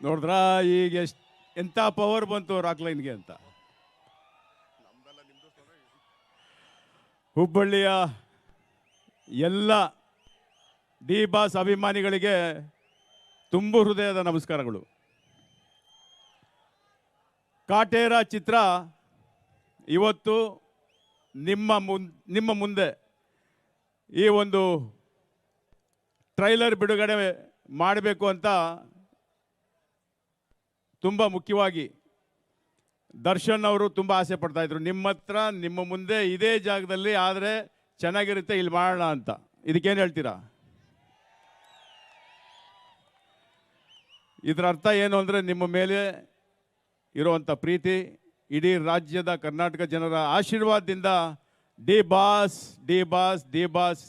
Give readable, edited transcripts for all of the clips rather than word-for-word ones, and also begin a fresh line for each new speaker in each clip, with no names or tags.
ನೋಡಿದ್ರಾ ಈಗ ಎಷ್ಟು ಎಂಥ ಪವರ್ ಬಂತು ರಾಕ್ಲೈನ್ಗೆ ಅಂತ. ಹುಬ್ಬಳ್ಳಿಯ ಎಲ್ಲ ಡಿ ಬಾಸ್ ಅಭಿಮಾನಿಗಳಿಗೆ ತುಂಬು ಹೃದಯದ ನಮಸ್ಕಾರಗಳು. ಕಾಟೇರ ಚಿತ್ರ ಇವತ್ತು ನಿಮ್ಮ ಮುಂದೆ ಈ ಒಂದು ಟ್ರೈಲರ್ ಬಿಡುಗಡೆ ಮಾಡಬೇಕು ಅಂತ ತುಂಬ ಮುಖ್ಯವಾಗಿ ದರ್ಶನ್ ಅವರು ತುಂಬ ಆಸೆ ಪಡ್ತಾಯಿದ್ರು. ನಿಮ್ಮ ಹತ್ರ ನಿಮ್ಮ ಮುಂದೆ ಇದೇ ಜಾಗದಲ್ಲಿ ಆದರೆ ಚೆನ್ನಾಗಿರುತ್ತೆ, ಇಲ್ಲಿ ಮಾಡೋಣ ಅಂತ. ಇದಕ್ಕೇನು ಹೇಳ್ತೀರಾ? ಇದರ ಅರ್ಥ ಏನು ಅಂದರೆ ನಿಮ್ಮ ಮೇಲೆ ಇರುವಂಥ ಪ್ರೀತಿ, ಇಡೀ ರಾಜ್ಯದ ಕರ್ನಾಟಕ ಜನರ ಆಶೀರ್ವಾದದಿಂದ D boss D boss D boss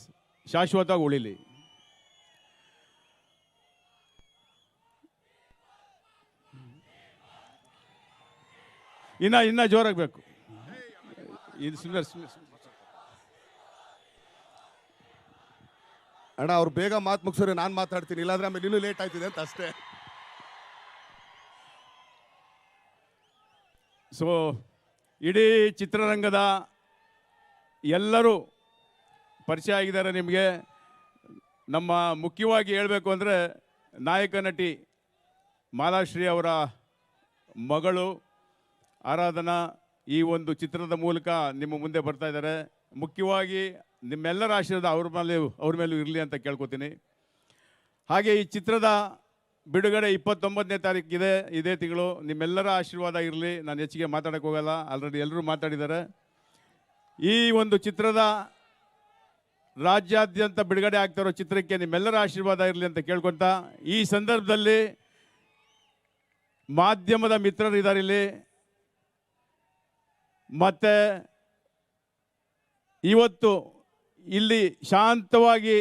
ಶಾಶ್ವತವಾಗಿ ಉಳಿಲಿ. ಇನ್ನ ಜೋರಾಗಬೇಕು. ಇದು
ಅಣ್ಣ ಅವ್ರು ಬೇಗ ಮಾತು ಮುಗಿಸೋರು, ನಾನು ಮಾತಾಡ್ತೀನಿ, ಇಲ್ಲಾಂದ್ರೆ ಆಮೇಲೆ ಇನ್ನೂ ಲೇಟ್ ಆಯ್ತಿದೆ ಅಂತ ಅಷ್ಟೇ.
ಸೊ ಇಡೀ ಚಿತ್ರರಂಗದ ಎಲ್ಲರೂ ಪರಿಚಯ ಆಗಿದ್ದಾರೆ ನಿಮಗೆ. ನಮ್ಮ ಮುಖ್ಯವಾಗಿ ಹೇಳಬೇಕು ಅಂದರೆ ನಾಯಕ ನಟಿ ಮಾಲಾಶ್ರೀ ಅವರ ಮಗಳು ಆರಾಧನಾ ಈ ಒಂದು ಚಿತ್ರದ ಮೂಲಕ ನಿಮ್ಮ ಮುಂದೆ ಬರ್ತಾ ಇದ್ದಾರೆ. ಮುಖ್ಯವಾಗಿ ನಿಮ್ಮೆಲ್ಲರ ಆಶೀರ್ವಾದ ಅವ್ರ ಮೇಲೂ ಇರಲಿ ಅಂತ ಕೇಳ್ಕೊತೀನಿ. ಹಾಗೆ ಈ ಚಿತ್ರದ ಬಿಡುಗಡೆ 29ನೇ ತಾರೀಕಿದೆ, ಇದೇ ತಿಂಗಳು. ನಿಮ್ಮೆಲ್ಲರ ಆಶೀರ್ವಾದ ಇರಲಿ. ನಾನು ಹೆಚ್ಚಿಗೆ ಮಾತಾಡೋಕ್ಕೆ ಹೋಗಲ್ಲ, ಆಲ್ರೆಡಿ ಎಲ್ಲರೂ ಮಾತಾಡಿದ್ದಾರೆ. ಈ ಒಂದು ಚಿತ್ರದ ರಾಜ್ಯಾದ್ಯಂತ ಬಿಡುಗಡೆ ಆಗ್ತಾ ಇರೋ ಚಿತ್ರಕ್ಕೆ ನಿಮ್ಮೆಲ್ಲರ ಆಶೀರ್ವಾದ ಇರಲಿ ಅಂತ ಕೇಳ್ಕೊತಾ, ಈ ಸಂದರ್ಭದಲ್ಲಿ ಮಾಧ್ಯಮದ ಮಿತ್ರರು ಇದ್ದಾರೆ ಇಲ್ಲಿ. ಮತ್ತು ಇವತ್ತು ಇಲ್ಲಿ ಶಾಂತವಾಗಿ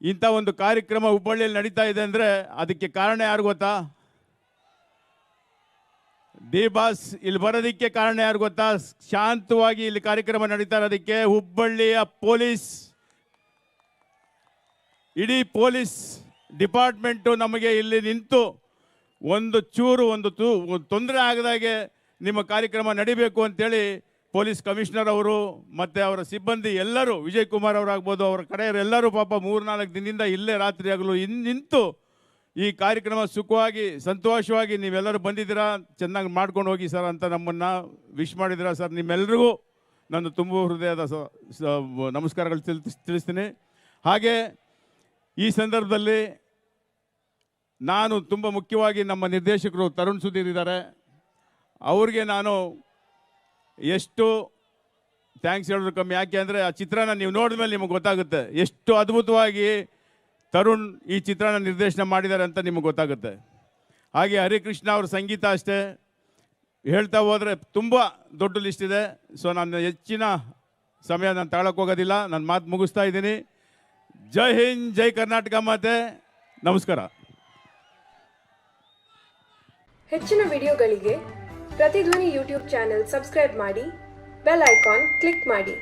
ಇಂಥ ಒಂದು ಕಾರ್ಯಕ್ರಮ ಹುಬ್ಬಳ್ಳಿಯಲ್ಲಿ ನಡೀತಾ ಇದೆ ಅಂದರೆ ಅದಕ್ಕೆ ಕಾರಣ ಯಾರು ಗೊತ್ತಾ? ಡಿ ಬಾಸ್ ಇಲ್ಲಿ ಬರೋದಕ್ಕೆ ಕಾರಣ ಯಾರು ಗೊತ್ತಾ? ಶಾಂತವಾಗಿ ಇಲ್ಲಿ ಕಾರ್ಯಕ್ರಮ ನಡೀತಾ ಇರೋದಕ್ಕೆ ಹುಬ್ಬಳ್ಳಿಯ ಪೊಲೀಸ್, ಇಡೀ ಪೊಲೀಸ್ ಡಿಪಾರ್ಟ್ಮೆಂಟು ನಮಗೆ ಇಲ್ಲಿ ನಿಂತು ಒಂದು ತೊಂದರೆ ಆಗದಾಗೆ ನಿಮ್ಮ ಕಾರ್ಯಕ್ರಮ ನಡಿಬೇಕು ಅಂತೇಳಿ ಪೊಲೀಸ್ ಕಮಿಷನರ್ ಅವರು ಮತ್ತು ಅವರ ಸಿಬ್ಬಂದಿ ಎಲ್ಲರೂ, ವಿಜಯ್ ಕುಮಾರ್ ಅವರಾಗ್ಬೋದು, ಅವರ ಕಡೆಯವರೆಲ್ಲರೂ ಪಾಪ 3-4 ದಿನದಿಂದ ಇಲ್ಲೇ ರಾತ್ರಿ ಆಗಲು ನಿಂತು ಈ ಕಾರ್ಯಕ್ರಮ ಸುಖವಾಗಿ ಸಂತೋಷವಾಗಿ ನೀವೆಲ್ಲರೂ ಬಂದಿದ್ದೀರಾ, ಚೆನ್ನಾಗಿ ಮಾಡ್ಕೊಂಡು ಹೋಗಿ ಸರ್ ಅಂತ ನಮ್ಮನ್ನು ವಿಶ್ ಮಾಡಿದ್ದೀರಾ ಸರ್. ನಿಮ್ಮೆಲ್ಲರಿಗೂ ನಾನು ತುಂಬ ಹೃದಯದ ನಮಸ್ಕಾರಗಳು ತಿಳಿಸ್ತೀನಿ. ಹಾಗೆ ಈ ಸಂದರ್ಭದಲ್ಲಿ ನಾನು ತುಂಬ ಮುಖ್ಯವಾಗಿ ನಮ್ಮ ನಿರ್ದೇಶಕರು ತರುಣ್ ಸುಧೀರ್ ಇದ್ದಾರೆ, ಅವ್ರಿಗೆ ನಾನು ಎಷ್ಟು ಥ್ಯಾಂಕ್ಸ್ ಹೇಳಿದ್ರು ಕಮ್ಮಿ. ಯಾಕೆ ಅಂದರೆ ಆ ಚಿತ್ರನ ನೀವು ನೋಡಿದ ಮೇಲೆ ನಿಮಗೆ ಗೊತ್ತಾಗುತ್ತೆ ಎಷ್ಟು ಅದ್ಭುತವಾಗಿ ತರುಣ್ ಈ ಚಿತ್ರನ ನಿರ್ದೇಶನ ಮಾಡಿದ್ದಾರೆ ಅಂತ ನಿಮಗೆ ಗೊತ್ತಾಗುತ್ತೆ. ಹಾಗೆ ಹರಿಕೃಷ್ಣ ಅವ್ರ ಸಂಗೀತ ಅಷ್ಟೇ, ಹೇಳ್ತಾ ಹೋದರೆ ತುಂಬ ದೊಡ್ಡ ಲಿಸ್ಟ್ ಇದೆ. ಸೊ ನಾನು ಹೆಚ್ಚಿನ ಸಮಯ ನಾನು ತಗೊಳಕ್ಕೆ ಹೋಗೋದಿಲ್ಲ, ನನ್ನ ಮಾತು ಮುಗಿಸ್ತಾ ಇದ್ದೀನಿ. ಜೈ ಹಿಂದ್, ಜೈ ಕರ್ನಾಟಕ ಮಾತೆ, ನಮಸ್ಕಾರ.
ಹೆಚ್ಚಿನ ವಿಡಿಯೋಗಳಿಗೆ ಪ್ರತಿಧ್ವನಿ ಯೂಟ್ಯೂಬ್ ಚಾನೆಲ್ ಸಬ್ಸ್ಕ್ರೈಬ್ ಮಾಡಿ, ಬೆಲ್ ಐಕಾನ್ ಕ್ಲಿಕ್ ಮಾಡಿ.